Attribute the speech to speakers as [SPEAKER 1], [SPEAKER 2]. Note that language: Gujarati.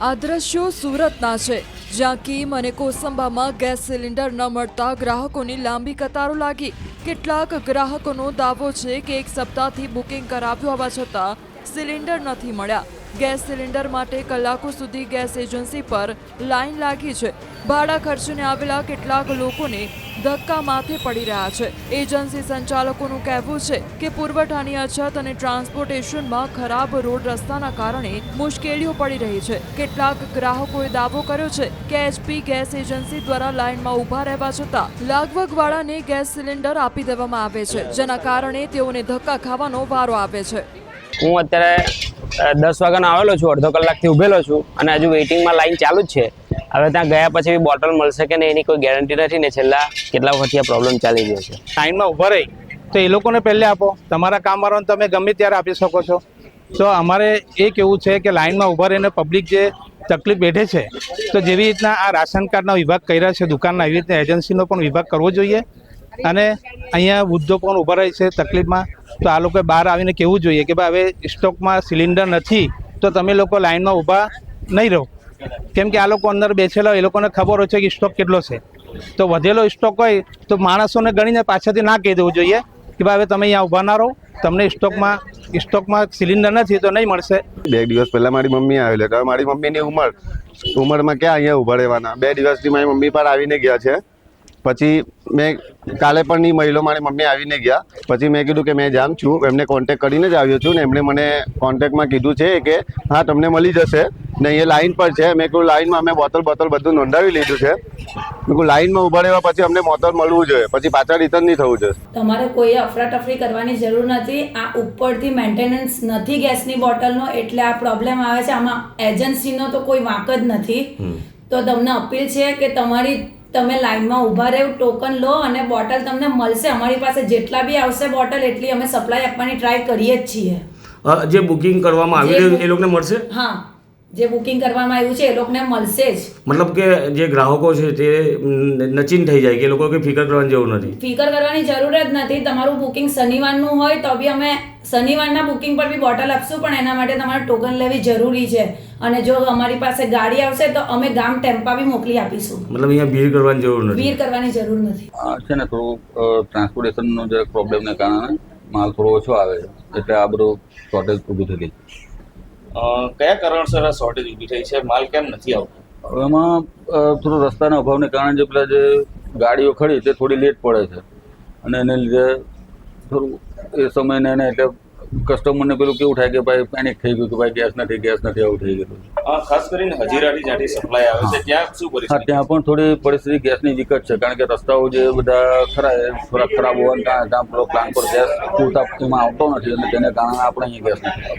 [SPEAKER 1] આ દ્રશ્યો સુરતના છે, જ્યાં કીમ અને કોસંબામાં ગેસ સિલિન્ડર ન મળતા ગ્રાહકોની લાંબી કતારો લાગી। કેટલાક ગ્રાહકોનો દાવો છે કે એક સપ્તાહથી બુકિંગ કરાવ્યું હોવા છતાં સિલિન્ડર નથી મળ્યા। ગેસ સિલિન્ડર માટે કલાકો સુધી ગેસ એજન્સી પર લાઈન લાગી છે। ભાડા ખર્ચીને આવેલા કેટલાક લોકોને ધક્કા માથે પડી રહ્યા છે। એજન્સી સંચાલકોનું કહેવું છે કે પુરવઠાની અછત અને ટ્રાન્સપોર્ટેશનમાં ખરાબ રોડ રસ્તાના કારણે મુશ્કેલીઓ પડી રહી છે। કેટલાક ગ્રાહકોએ દાવો કર્યો છે કે એચપી ગેસ એજન્સી દ્વારા લાઇનમાં ઊભા રહેવા છતાં લાગવગવાળાને ગેસ સિલિન્ડર આપી દેવામાં આવે છે, જેના કારણે તેઓને ધક્કા ખાવાનો વારો આવે છે।
[SPEAKER 2] હું અત્યારે 10 વાગ્યાનો આવેલો છું, અડધો કલાકથી ઊભેલો છું અને હજુ વેઇટિંગમાં લાઈન ચાલુ જ છે। હવે ત્યાં ગયા પછી બી બોટલ મળશે કે નહીં એની કોઈ ગેરંટી નથી ને છેલ્લા કેટલા વખતથી આ પ્રોબ્લેમ ચાલી રહ્યો છે।
[SPEAKER 3] લાઈનમાં ઊભા રહી તો એ લોકોને પહેલે આપો, તમારા કામવાળાને તમે ગમે ત્યારે આપી શકો છો। તો અમારે એ કહેવું છે કે લાઈનમાં ઊભા રહીને પબ્લિક જે તકલીફ બેઠે છે, તો જેવી રીતના આ રાશન કાર્ડના વિભાગ કર્યા છે દુકાનના, એવી રીતના એજન્સીનો પણ વિભાગ કરવો જોઈએ। અને અહીંયા વૃદ્ધો પણ ઊભા રહે છે તકલીફમાં, તો આ લોકોએ બહાર આવીને કહેવું જોઈએ કે ભાઈ હવે સ્ટોકમાં સિલિન્ડર નથી તો તમે લોકો લાઈનમાં ઊભા નહીં રહો, કેમ કે આ લોકો અંદર બેસેલા હોય, એ લોકોને ખબર હોય છે કે સ્ટોક કેટલો છે। તો વધેલો સ્ટોક હોય તો માણસોને ગણીને પાછળથી ના કહી દેવું જોઈએ કે ભાઈ હવે તમે અહીંયા ઊભા ના રહો, તમને સ્ટોકમાં સિલિન્ડર નથી તો નહીં મળશે।
[SPEAKER 4] 2 દિવસ પહેલાં મારી મમ્મી આવેલી, તો મારી મમ્મીની ઉંમરમાં ક્યાં અહીંયા ઊભા રહેવાના। 2 દિવસથી મારી મમ્મી પણ આવીને ગયા છે। પછી મેં કાલે પણ ની મહિલો મારી મમ્મી આવીને ગયા, પછી મેં કીધું કે મેં જામ છું, એમને કોન્ટેક્ટ કરીને જ આવ્યો છું ને એમણે મને કોન્ટેક્ટમાં કીધું છે કે હા તમને મળી જશે ને અહીંયા લાઈન પર છે। મેં કહ્યું લાઈનમાં અમે બોટલ બધું નોંધાવી લીધું છે। મેં કહ્યું લાઈનમાં ઊભા રહેવા પછી અમને બોટલ મળવું જોઈએ, પછી પાછા રિટર્ન નહીં થવું જોઈએ।
[SPEAKER 5] તમારે કોઈ અફરાતફરી કરવાની જરૂર નથી। આ ઉપરથી મેન્ટેનન્સ નથી ગેસની બોટલનો, એટલે આ પ્રોબ્લેમ આવે છે। આમાં એજન્સીનો તો કોઈ વાંક જ નથી। તો તમને અપીલ છે કે તમે લાઈનમાં ઊભા રહો, ટોકન લો અને બોટલ તમને મળશે। અમારી પાસે જેટલા બી આવશે બોટલ એટલી અમે સપ્લાય આપવાની ટ્રાય કરીએ જ છીએ।
[SPEAKER 6] જે બુકિંગ કરવામાં આવી રહ્યું એ લોકોને મળશે?
[SPEAKER 5] હા, જે બુકિંગ કરવામાં આવ્યું છે એ લોકોને મળશે જ।
[SPEAKER 6] મતલબ કે જે ગ્રાહકો છે તે નચીન થઈ જાય કે એ લોકો કે ફિકર કરવાની જરૂર નથી?
[SPEAKER 5] ફિકર કરવાની જરૂર જ નથી। તમારું બુકિંગ શનિવારનું હોય તો બી અમે શનિવારના બુકિંગ પર બી બોટલ આપશું, પણ એના માટે તમારે ટોકન લેવી જરૂરી છે। અને જો અમારી પાસે ગાડી આવશે તો અમે ગામ ટેમ્પા બી મોકલી આપીશું।
[SPEAKER 6] મતલબ અહીંયા ભીડ કરવાની જરૂર નથી?
[SPEAKER 5] ભીડ કરવાની જરૂર નથી।
[SPEAKER 7] છે ને થોડું ટ્રાન્સપોર્ટેશનનો જે પ્રોબ્લેમને કારણે માલ થોડો ઓછો આવે છે, એટલે આ બધું શોર્ટેજ ઊભી થઈ ગઈ।
[SPEAKER 8] કયા કારણસર આ શોર્ટેજ ઊભી થઈ છે? માલ કેમ નથી આવતો?
[SPEAKER 7] હવે એમાં થોડું રસ્તાના અભાવને કારણે જે પેલા જે ગાડીઓ ખડી તે થોડી લેટ પડે છે, અને એને લીધે થોડું એ સમયને એને એટલે કસ્ટમરને પેલું કેવું થાય કે ભાઈ પેનિક થઈ ગયું કે ભાઈ ગેસ નથી આવું થઈ ગયું।
[SPEAKER 8] ખાસ કરીને હજીરાથી જ્યાંથી સપ્લાય આવે છે ત્યાં શું પરિસ્થિતિ?
[SPEAKER 7] હા, ત્યાં પણ થોડી પરિસ્થિતિ ગેસની દિક્કત છે, કારણ કે રસ્તાઓ જે બધા થોડા ખરાબ હોવાના કારણે ત્યાં પ્લાન પર ગેસ પૂરતા એમાં આવતો નથી, અને તેને કારણે આપણે અહીંયા ગેસ નથી।